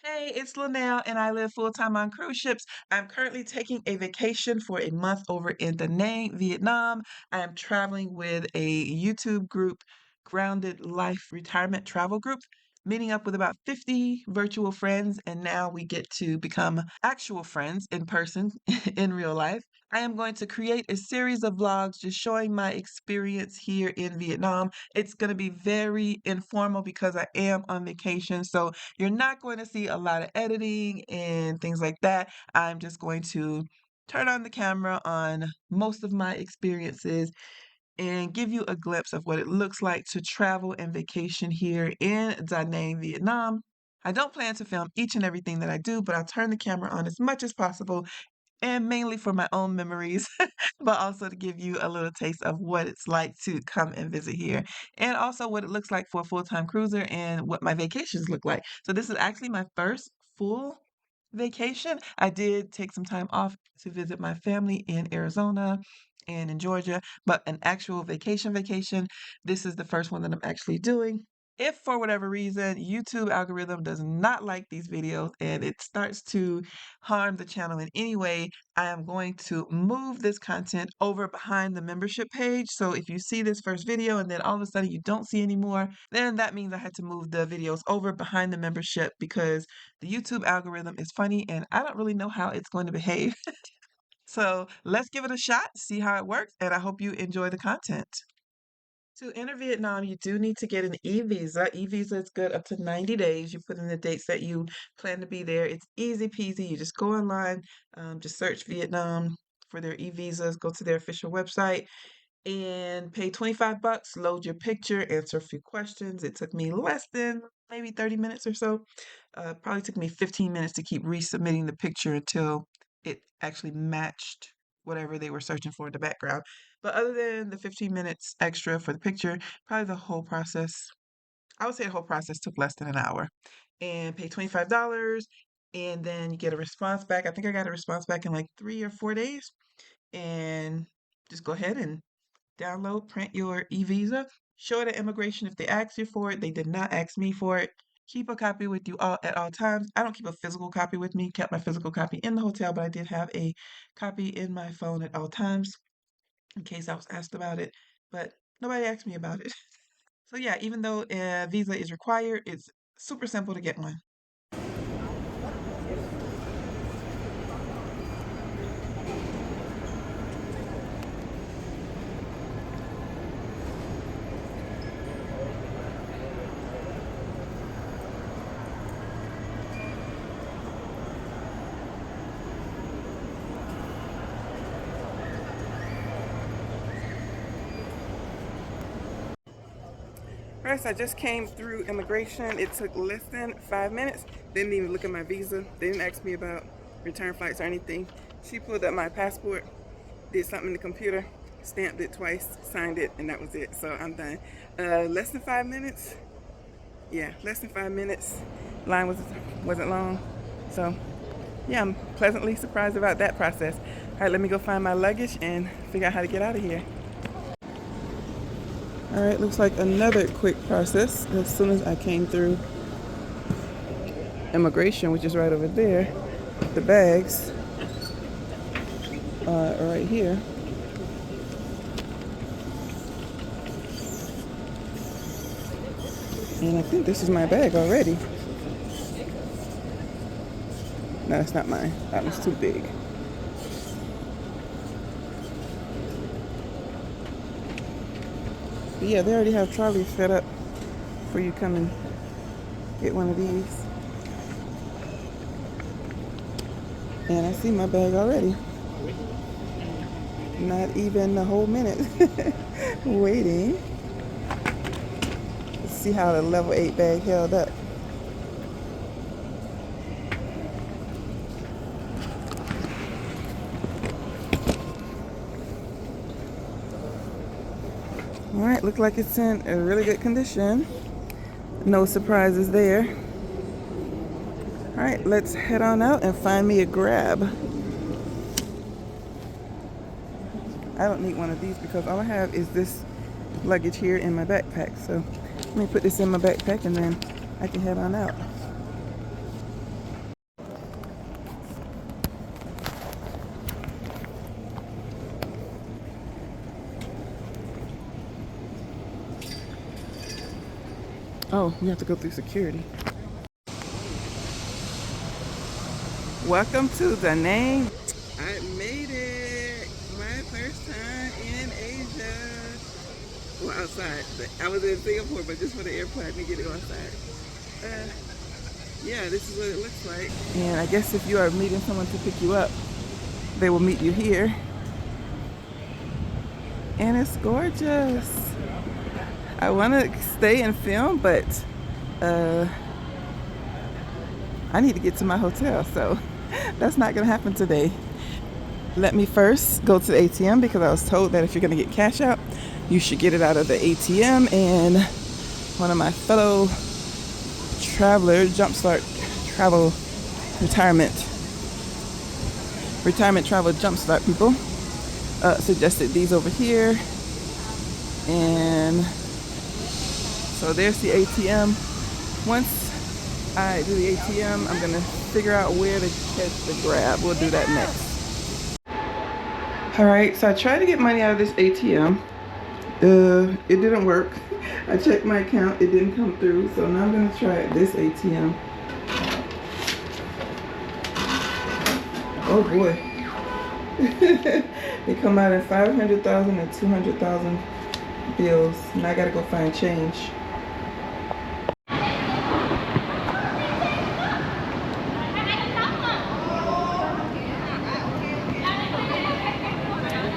Hey, it's Linnell, and I live full-time on cruise ships. I'm currently taking a vacation for a month over in DaNang, Vietnam. I am traveling with a YouTube group, Grounded Life Retirement Travel Group, meeting up with about 50 virtual friends, and now we get to become actual friends in person in real life. I am going to create a series of vlogs just showing my experience here in Vietnam. It's going to be very informal because I am on vacation, so you're not going to see a lot of editing and things like that. I'm just going to turn on the camera on most of my experiences and give you a glimpse of what it looks like to travel and vacation here in Da Nang, Vietnam. I don't plan to film each and everything that I do, but I'll turn the camera on as much as possible and mainly for my own memories, but also to give you a little taste of what it's like to come and visit here, and also what it looks like for a full-time cruiser and what my vacations look like. So this is actually my first full vacation. I did take some time off to visit my family in Arizona and in Georgia, but an actual vacation, this is the first one that I'm actually doing. If for whatever reason YouTube algorithm does not like these videos and it starts to harm the channel in any way, I am going to move this content over behind the membership page. So if you see this first video and then all of a sudden you don't see any more, then that means I had to move the videos over behind the membership because the YouTube algorithm is funny and I don't really know how it's going to behave. So let's give it a shot, see how it works, and I hope you enjoy the content. To enter Vietnam, you do need to get an e-visa. E-visa is good up to 90 days. You put in the dates that you plan to be there. It's easy peasy. You just go online, just search Vietnam for their e-visas, go to their official website and pay 25 bucks, load your picture, answer a few questions. It took me less than maybe 30 minutes or so. Probably took me 15 minutes to keep resubmitting the picture until it actually matched whatever they were searching for in the background. But other than the 15 minutes extra for the picture, probably the whole process, I would say the whole process took less than an hour. And pay $25 and then you get a response back. I think I got a response back in like 3 or 4 days. And just go ahead and download, print your e-visa, show it at immigration if they ask you for it. They did not ask me for it. Keep a copy with you all at all times. I don't keep a physical copy with me. Kept my physical copy in the hotel, but I did have a copy in my phone at all times in case I was asked about it. But nobody asked me about it. So yeah, even though a visa is required, it's super simple to get one. First, I just came through immigration. It took less than 5 minutes. They didn't even look at my visa. They didn't ask me about return flights or anything. She pulled up my passport, did something in the computer, stamped it twice, signed it, and that was it. So I'm done. Less than 5 minutes. Yeah, less than 5 minutes. Line wasn't long. So yeah, I'm pleasantly surprised about that process. All right, let me go find my luggage and figure out how to get out of here. All right, looks like another quick process. As soon as I came through immigration, which is right over there, the bags are right here. And I think this is my bag already. No, that's not mine. That one's too big. But yeah, they already have trolleys set up for you to come and get one of these. And I see my bag already. Not even a whole minute waiting. Let's see how the level 8 bag held up. All right, looks like it's in a really good condition. No surprises there. All right, let's head on out and find me a grab. I don't need one of these because all I have is this luggage here in my backpack. So let me put this in my backpack and then I can head on out. Oh, we have to go through security. Welcome to DaNang. I made it. My first time in Asia. Well, outside. I was in Singapore, but just for the airport, I didn't get to go outside. Yeah, this is what it looks like. And I guess if you are meeting someone to pick you up, they will meet you here. And it's gorgeous. I want to stay and film, but I need to get to my hotel, so that's not gonna happen today. Let me first go to the ATM because I was told that if you're gonna get cash out, you should get it out of the ATM. And one of my fellow traveler, Jumpstart Travel Retirement Travel Jumpstart people suggested these over here. And so there's the ATM. Once I do the ATM, I'm gonna figure out where to catch the Grab. We'll do that next. All right, so I tried to get money out of this ATM. It didn't work. I checked my account, it didn't come through. So now I'm gonna try this ATM. Oh boy. They come out in 500,000 and 200,000 bills. Now I gotta go find change.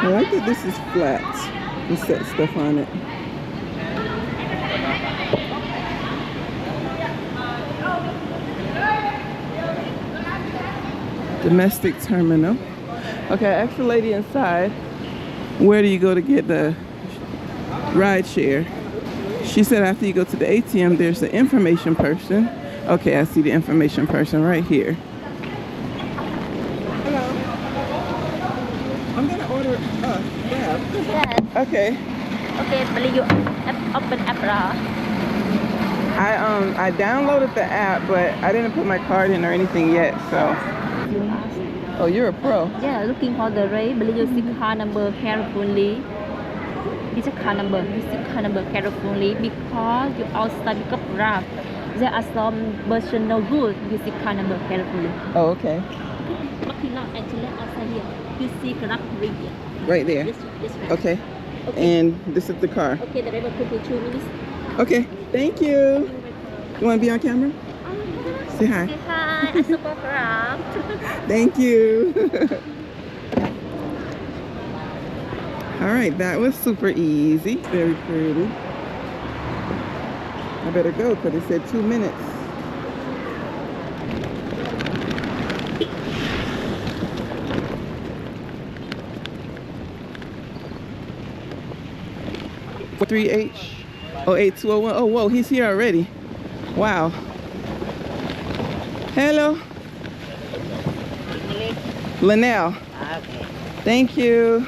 I like that this is flat. You set stuff on it. Domestic terminal. Okay, I asked the lady inside, where do you go to get the ride share? She said after you go to the ATM, there's the information person. Okay, I see the information person right here. Hello. I'm gonna order Grab. Yes. Okay. Okay, will you open app raw? I downloaded the app, but I didn't put my card in or anything yet, so. Oh, you're a pro. Yeah, looking for the rate. Will you see car number carefully? This is car number. You see car number carefully because you also pick up Grab. There are some version no good. You see car number carefully. Oh, okay. But not actually outside here. You see Grab right here. Right there. This right. Okay. And this is the car. Okay, the driver could be 2 minutes. Okay. Thank you. You want to be on camera? Say hi. Say hi. I support Grab. Thank you. All right, that was super easy. Very pretty. I better go because it said 2 minutes. For 3H 08201. Oh, whoa, he's here already. Wow. Hello. Linnell. Okay. Thank you.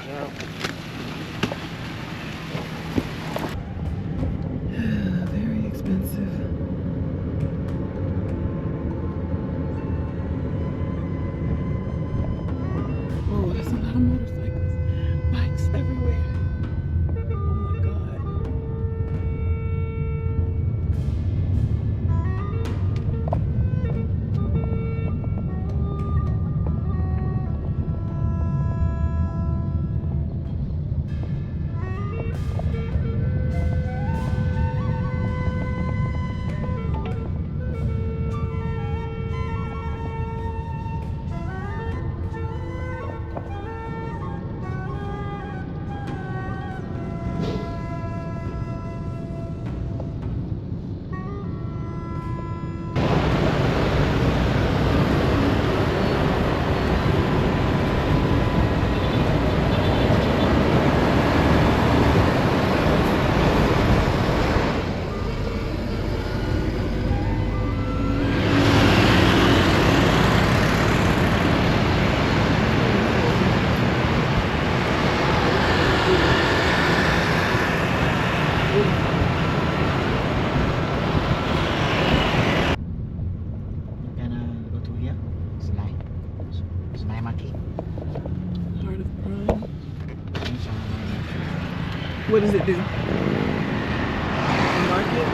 Very expensive. Oh, there's a lot of motorcycles. Bikes everywhere. Oh my God. What does it do? Market?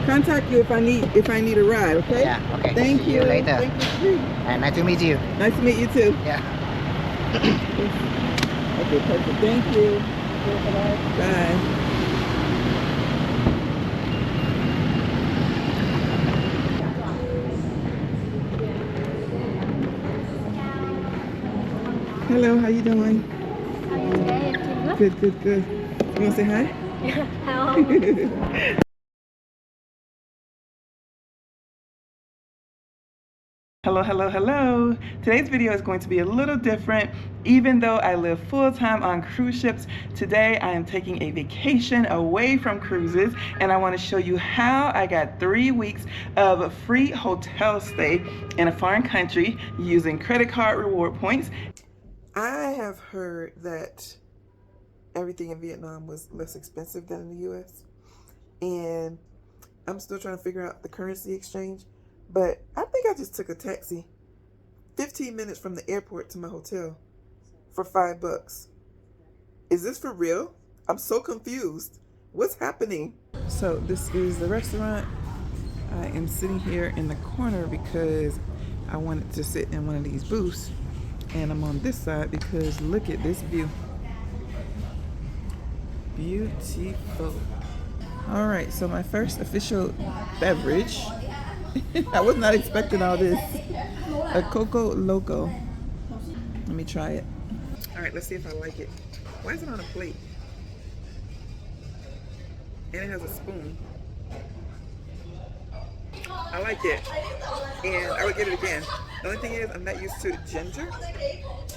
contact you if I need a ride, okay? Yeah, okay. Thank See you. you later. Thank you. And nice to meet you. Nice to meet you too. Yeah. Okay, perfect. Thank you. Bye. Hello, how you doing? How are you today? Everything good? Good. You want to say hi? Yeah. Hello. Hello. Today's video is going to be a little different. Even though I live full-time on cruise ships, today I am taking a vacation away from cruises, and I want to show you how I got 3 weeks of free hotel stay in a foreign country using credit card reward points. I have heard that everything in Vietnam was less expensive than in the US, and I'm still trying to figure out the currency exchange, but I think I just took a taxi 15 minutes from the airport to my hotel for $5. Is this for real? I'm so confused. What's happening? So this is the restaurant. I am sitting here in the corner because I wanted to sit in one of these booths, and I'm on this side because look at this view. Beautiful. All right, so my first official beverage. I was not expecting all this. A Coco Loco. Let me try it. All right, let's see if I like it. Why is it on a plate? And it has a spoon. I like it. And I would get it again. The only thing is I'm not used to ginger.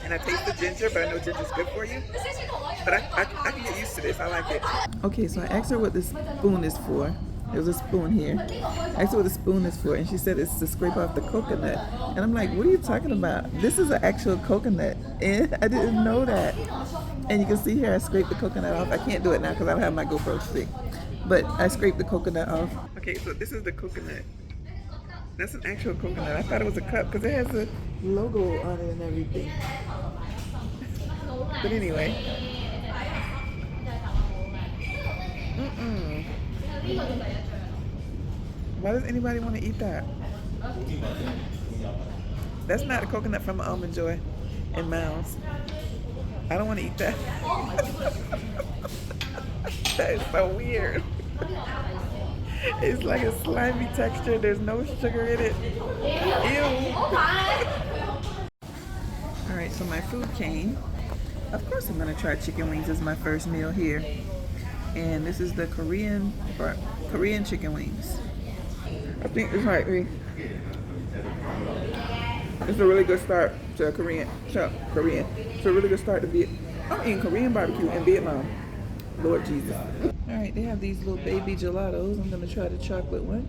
And I taste the ginger, but I know ginger's good for you. But I can get used to this. I like it. Okay, so I asked her what the spoon is for. There's a spoon here. I asked her what the spoon is for, and she said it's to scrape off the coconut. And I'm like, what are you talking about? This is an actual coconut, and I didn't know that. And you can see here I scraped the coconut off. I can't do it now because I don't have my GoPro stick. But I scraped the coconut off. Okay, so this is the coconut. That's an actual coconut. I thought it was a cup because it has a logo on it and everything. But anyway. Why does anybody want to eat that? That's not a coconut from Almond Joy and Mounds. I don't want to eat that. That is so weird. It's like a slimy texture. There's no sugar in it. Ew. All right, so my food came. Of course I'm gonna try chicken wings as my first meal here. And this is the Korean chicken wings. I think it's right. It's a really good start to Korean. It's a really good start to I'm eating Korean barbecue in Vietnam. Lord Jesus. All right, they have these little baby gelatos. I'm gonna try the chocolate one.